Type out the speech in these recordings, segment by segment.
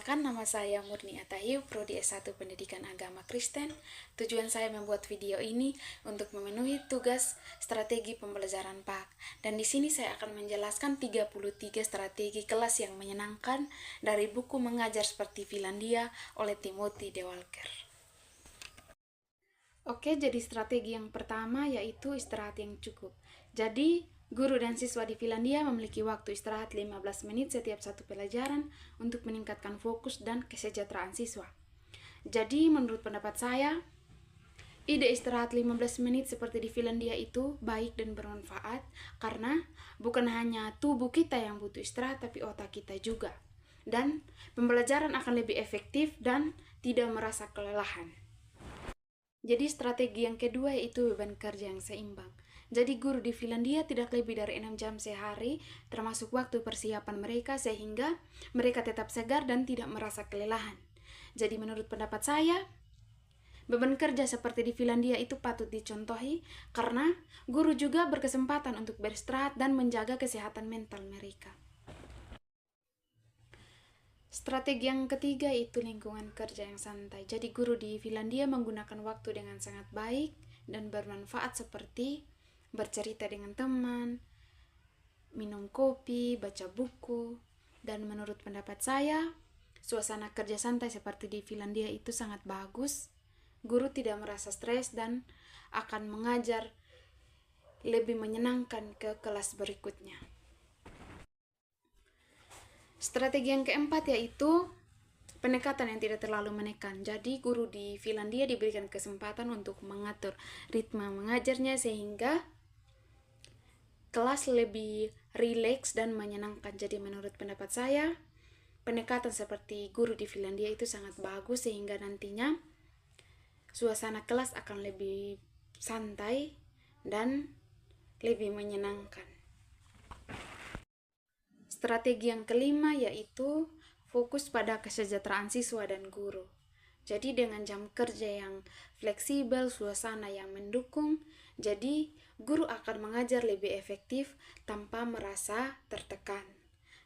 Perkenalkan, nama saya Murni Atahiu, Prodi S1 Pendidikan Agama Kristen. Tujuan saya membuat video ini untuk memenuhi tugas strategi pembelajaran PAK. Dan di sini saya akan menjelaskan 33 strategi kelas yang menyenangkan dari buku Mengajar Seperti Finlandia oleh Timothy De Walker. Oke, jadi strategi yang pertama yaitu istirahat yang cukup. Jadi, guru dan siswa di Finlandia memiliki waktu istirahat 15 menit setiap satu pelajaran untuk meningkatkan fokus dan kesejahteraan siswa. Jadi, menurut pendapat saya, ide istirahat 15 menit seperti di Finlandia itu baik dan bermanfaat karena bukan hanya tubuh kita yang butuh istirahat, tapi otak kita juga. Dan pembelajaran akan lebih efektif dan tidak merasa kelelahan. Jadi strategi yang kedua yaitu beban kerja yang seimbang. Jadi guru di Finlandia tidak lebih dari 6 jam sehari, termasuk waktu persiapan mereka sehingga mereka tetap segar dan tidak merasa kelelahan. Jadi menurut pendapat saya, beban kerja seperti di Finlandia itu patut dicontohi karena guru juga berkesempatan untuk beristirahat dan menjaga kesehatan mental mereka. Strategi yang ketiga itu lingkungan kerja yang santai. Jadi guru di Finlandia menggunakan waktu dengan sangat baik dan bermanfaat seperti bercerita dengan teman, minum kopi, baca buku. Dan menurut pendapat saya, suasana kerja santai seperti di Finlandia itu sangat bagus. Guru tidak merasa stres dan akan mengajar lebih menyenangkan ke kelas berikutnya. Strategi yang keempat yaitu pendekatan yang tidak terlalu menekan. Jadi guru di Finlandia diberikan kesempatan untuk mengatur ritme mengajarnya sehingga kelas lebih rileks dan menyenangkan. Jadi menurut pendapat saya, pendekatan seperti guru di Finlandia itu sangat bagus sehingga nantinya suasana kelas akan lebih santai dan lebih menyenangkan. Strategi yang kelima yaitu fokus pada kesejahteraan siswa dan guru. Jadi dengan jam kerja yang fleksibel, suasana yang mendukung, jadi guru akan mengajar lebih efektif tanpa merasa tertekan.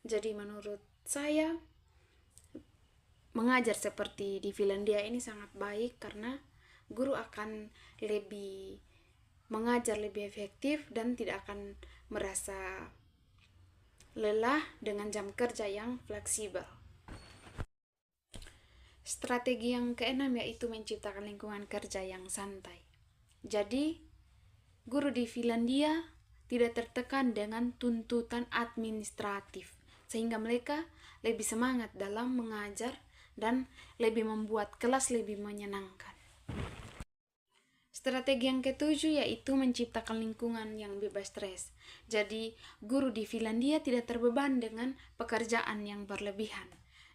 Jadi menurut saya, mengajar seperti di Finlandia ini sangat baik karena guru akan lebih mengajar lebih efektif dan tidak akan merasa lelah dengan jam kerja yang fleksibel. Strategi yang keenam yaitu menciptakan lingkungan kerja yang santai. Jadi, guru di Finlandia tidak tertekan dengan tuntutan administratif, sehingga mereka lebih semangat dalam mengajar dan lebih membuat kelas lebih menyenangkan. Strategi yang ketujuh yaitu menciptakan lingkungan yang bebas stres. Jadi, guru di Finlandia tidak terbeban dengan pekerjaan yang berlebihan.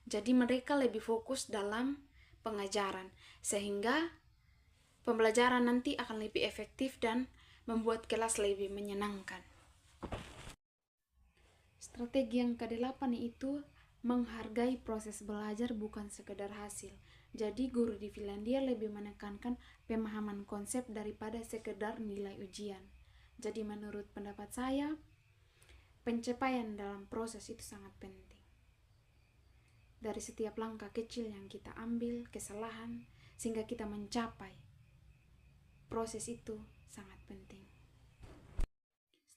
Jadi, mereka lebih fokus dalam pengajaran, sehingga pembelajaran nanti akan lebih efektif dan membuat kelas lebih menyenangkan. Strategi yang kedelapan itu menghargai proses belajar bukan sekedar hasil. Jadi guru di Finlandia lebih menekankan pemahaman konsep daripada sekedar nilai ujian. Jadi menurut pendapat saya, pencapaian dalam proses itu sangat penting. Dari setiap langkah kecil yang kita ambil, kesalahan, sehingga kita mencapai. Proses itu sangat penting.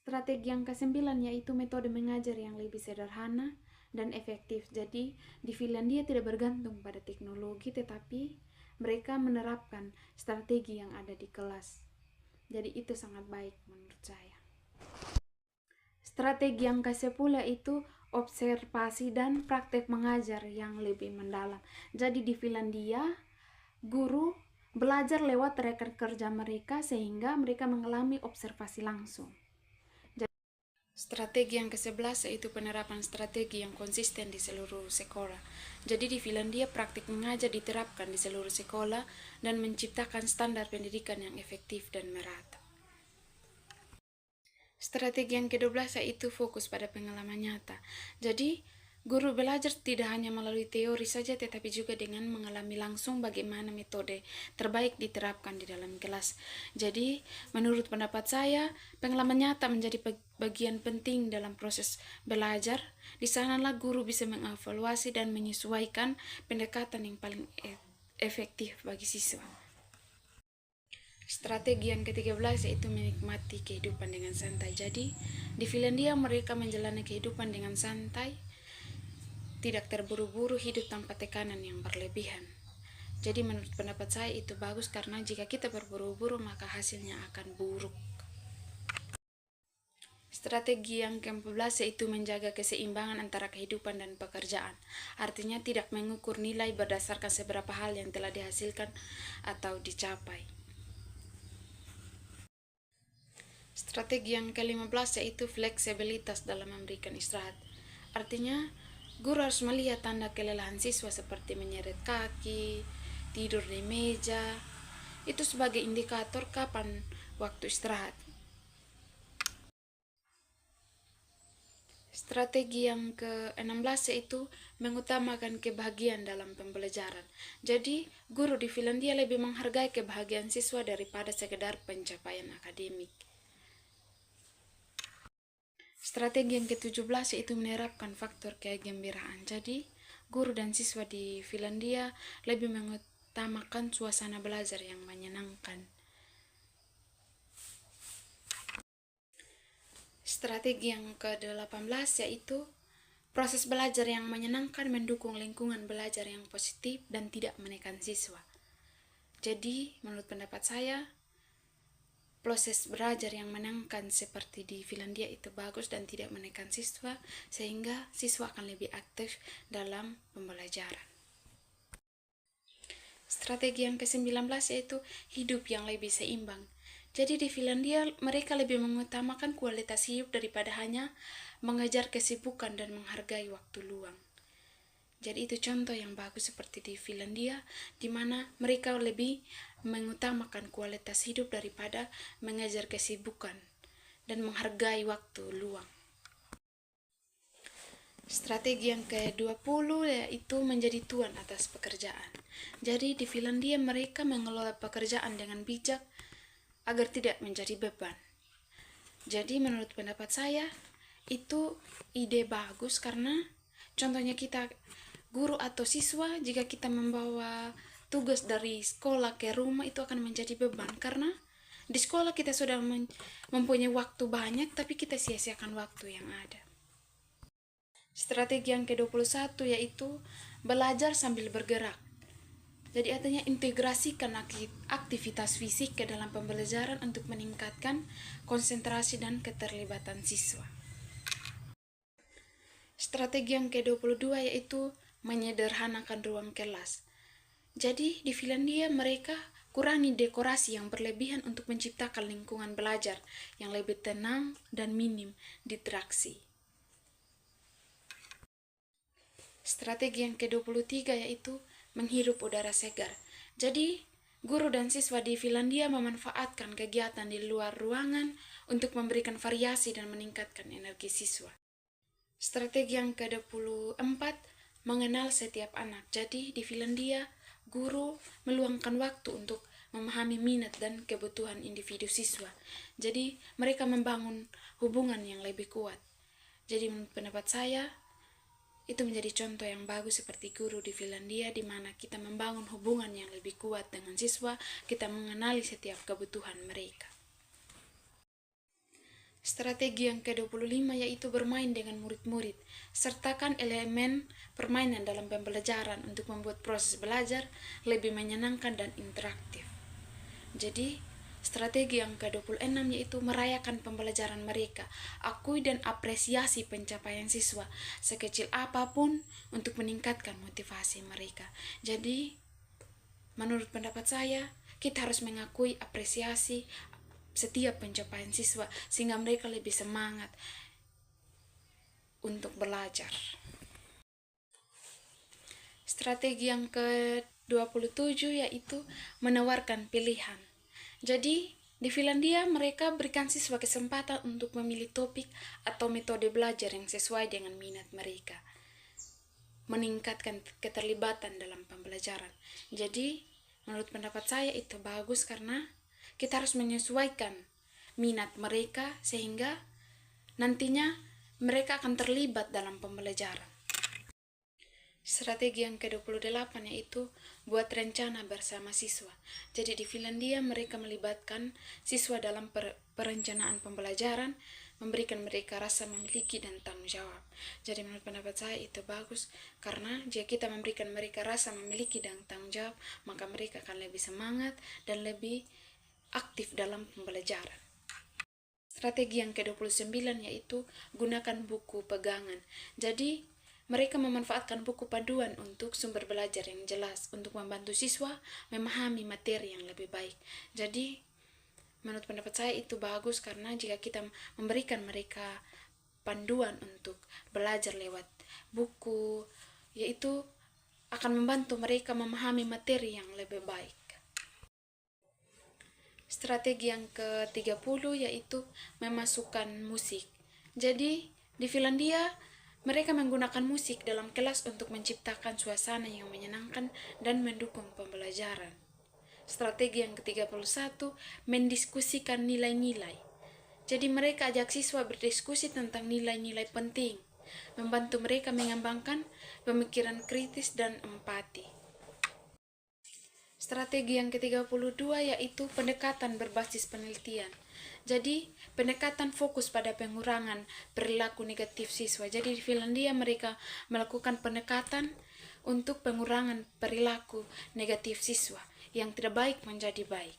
Strategi yang kesembilan yaitu metode mengajar yang lebih sederhana dan efektif. Jadi di Finlandia tidak bergantung pada teknologi, tetapi mereka menerapkan strategi yang ada di kelas. Jadi itu sangat baik menurut saya. Strategi yang ke-10 itu observasi dan praktek mengajar yang lebih mendalam. Jadi di Finlandia, guru belajar lewat rekan kerja mereka sehingga mereka mengalami observasi langsung. Strategi yang ke-11 yaitu penerapan strategi yang konsisten di seluruh sekolah. Jadi di Finlandia praktik mengajar diterapkan di seluruh sekolah dan menciptakan standar pendidikan yang efektif dan merata. Strategi yang ke-12 yaitu fokus pada pengalaman nyata. Jadi Guru belajar tidak hanya melalui teori saja, tetapi juga dengan mengalami langsung bagaimana metode terbaik diterapkan di dalam kelas. Jadi, menurut pendapat saya, pengalaman nyata menjadi bagian penting dalam proses belajar. Di sanalah guru bisa mengevaluasi dan menyesuaikan pendekatan yang paling efektif bagi siswa. Strategi yang ke-13 yaitu menikmati kehidupan dengan santai. Jadi, di Finlandia mereka menjalani kehidupan dengan santai, tidak terburu-buru, hidup tanpa tekanan yang berlebihan. Jadi menurut pendapat saya itu bagus, karena jika kita berburu-buru maka hasilnya akan buruk. Strategi yang ke-14 yaitu menjaga keseimbangan antara kehidupan dan pekerjaan. Artinya tidak mengukur nilai berdasarkan seberapa hal yang telah dihasilkan atau dicapai. Strategi yang ke-15 yaitu fleksibilitas dalam memberikan istirahat. Artinya, guru harus melihat tanda kelelahan siswa seperti menyeret kaki, tidur di meja, itu sebagai indikator kapan waktu istirahat. Strategi yang ke-16 yaitu mengutamakan kebahagiaan dalam pembelajaran. Jadi, guru di Finlandia lebih menghargai kebahagiaan siswa daripada sekedar pencapaian akademik. Strategi yang ke-17 yaitu menerapkan faktor kegembiraan. Jadi, guru dan siswa di Finlandia lebih mengutamakan suasana belajar yang menyenangkan. Strategi yang ke-18 yaitu proses belajar yang menyenangkan, mendukung lingkungan belajar yang positif dan tidak menekan siswa. Jadi, menurut pendapat saya, proses belajar yang menyenangkan seperti di Finlandia itu bagus dan tidak menekan siswa, sehingga siswa akan lebih aktif dalam pembelajaran. Strategi yang ke-19 yaitu hidup yang lebih seimbang. Jadi di Finlandia mereka lebih mengutamakan kualitas hidup daripada hanya mengejar kesibukan dan menghargai waktu luang. Jadi itu contoh yang bagus seperti di Finlandia, di mana mereka lebih mengutamakan kualitas hidup daripada mengejar kesibukan dan menghargai waktu luang. Strategi yang ke-20 yaitu menjadi tuan atas pekerjaan. Jadi di Finlandia mereka mengelola pekerjaan dengan bijak agar tidak menjadi beban. Jadi menurut pendapat saya itu ide bagus, karena contohnya kita guru atau siswa, jika kita membawa tugas dari sekolah ke rumah itu akan menjadi beban, karena di sekolah kita sudah mempunyai waktu banyak tapi kita sia-siakan waktu yang ada. Strategi yang ke-21 yaitu belajar sambil bergerak. Jadi artinya integrasikan aktivitas fisik ke dalam pembelajaran untuk meningkatkan konsentrasi dan keterlibatan siswa. Strategi yang ke-22 yaitu menyederhanakan ruang kelas. Jadi di Finlandia mereka kurangi dekorasi yang berlebihan untuk menciptakan lingkungan belajar yang lebih tenang dan minim distraksi. Strategi yang ke-23 yaitu menghirup udara segar. Jadi, guru dan siswa di Finlandia memanfaatkan kegiatan di luar ruangan untuk memberikan variasi dan meningkatkan energi siswa. Strategi yang ke-24, mengenal setiap anak. Jadi, di Finlandia, guru meluangkan waktu untuk memahami minat dan kebutuhan individu siswa. Jadi, mereka membangun hubungan yang lebih kuat. Jadi, menurut pendapat saya, itu menjadi contoh yang bagus seperti guru di Finlandia, di mana kita membangun hubungan yang lebih kuat dengan siswa, kita mengenali setiap kebutuhan mereka. Strategi yang ke-25 yaitu bermain dengan murid-murid. Sertakan elemen permainan dalam pembelajaran untuk membuat proses belajar lebih menyenangkan dan interaktif. Jadi, strategi yang ke-26 yaitu merayakan pembelajaran mereka. Akui dan apresiasi pencapaian siswa sekecil apapun untuk meningkatkan motivasi mereka. Jadi, menurut pendapat saya, kita harus mengakui, apresiasi setiap pencapaian siswa sehingga mereka lebih semangat untuk belajar. Strategi yang ke-27 yaitu menawarkan pilihan. Jadi, di Finlandia mereka berikan siswa kesempatan untuk memilih topik atau metode belajar yang sesuai dengan minat mereka. meningkatkan keterlibatan dalam pembelajaran. Jadi, menurut pendapat saya itu bagus karena kita harus menyesuaikan minat mereka sehingga nantinya mereka akan terlibat dalam pembelajaran. Strategi yang ke-28 yaitu buat rencana bersama siswa. Jadi di Finlandia mereka melibatkan siswa dalam perencanaan pembelajaran, memberikan mereka rasa memiliki dan tanggung jawab. Jadi menurut pendapat saya itu bagus karena jika kita memberikan mereka rasa memiliki dan tanggung jawab, maka mereka akan lebih semangat dan lebih aktif dalam pembelajaran. Strategi yang ke-29 yaitu gunakan buku pegangan. Jadi mereka memanfaatkan buku panduan untuk sumber belajar yang jelas untuk membantu siswa memahami materi yang lebih baik. Jadi menurut pendapat saya itu bagus karena jika kita memberikan mereka panduan untuk belajar lewat buku, yaitu akan membantu mereka memahami materi yang lebih baik. Strategi yang ke-30 yaitu memasukkan musik. Jadi di Finlandia mereka menggunakan musik dalam kelas untuk menciptakan suasana yang menyenangkan dan mendukung pembelajaran. Strategi yang ke-31, mendiskusikan nilai-nilai. Jadi mereka ajak siswa berdiskusi tentang nilai-nilai penting, membantu mereka mengembangkan pemikiran kritis dan empati. Strategi yang ke-32 yaitu pendekatan berbasis penelitian. Jadi, pendekatan fokus pada pengurangan perilaku negatif siswa. Jadi, di Finlandia mereka melakukan pendekatan untuk pengurangan perilaku negatif siswa yang tidak baik menjadi baik.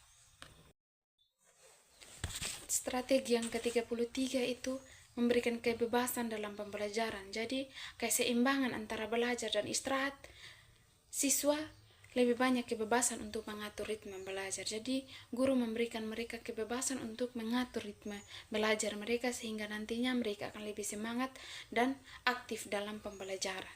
Strategi yang ke-33 itu memberikan kebebasan dalam pembelajaran. Jadi, keseimbangan antara belajar dan istirahat siswa lebih banyak kebebasan untuk mengatur ritme belajar. Jadi, guru memberikan mereka kebebasan untuk mengatur ritme belajar mereka sehingga nantinya mereka akan lebih semangat dan aktif dalam pembelajaran.